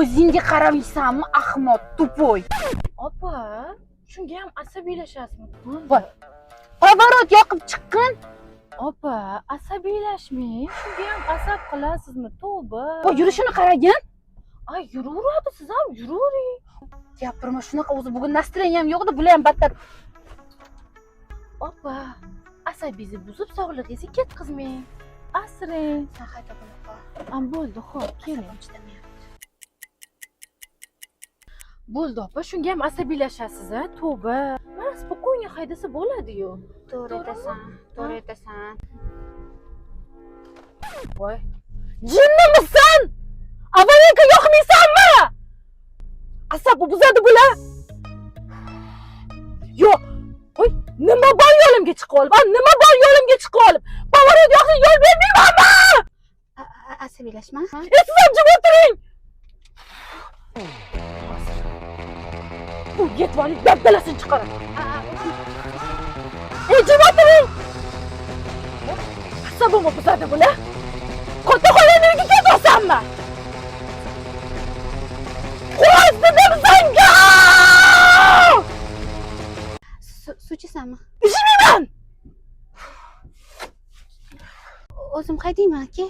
O'zingga qaramaysanmi, ahmoq, tupoy? Opa, shunga ham asabiylashasizmi? Voy. Pavorot yoqib chiqqin. Opa, asabiylashmang. Shunga ham asab qilasizmi? Tavba. Voy, yurishini qaragin. Ay, yuraveradi, siz ham yuravering. Gapirma shunaqa, o'zi bugun настроением yo'q edi, bular ham battar. Opa, asabingizni buzib sog'lig'ingizga ketkazmang. Asrang. Sen qayta bunaqa. Am bo'ldi, xo'p, keling. Bo'ldi opa, shunga ham asabiylashasiz, a? Tavba. Mana spokойно haydasa bo'ladi-yu. To'g'ri aytasan. Voy. Jinnimisan? Avvalga yoqmaysanmi? Asabi buzadi bular. Yo'q. Voy, nima bor yo'limga chiqib olib? Nima bor yo'limga chiqib olib? Pavorot yoqsa yo'l bermaymanmi? Asabiylashma. Siz ham jim o'tiring. Bu yetvalik dabdalasini chiqaradi. Jim o'tiring. Asabimni buzadi bular. Qo'taxonalarga ketasanmi? Qo'z dedim senga! Suv ichasanmi? Ichmayman. O'zim qaydayman, aka.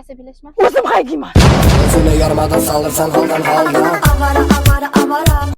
Asabiylashma. O'zim qaygiyman. O'zini yormadan soldirsan holdan holdan. Avara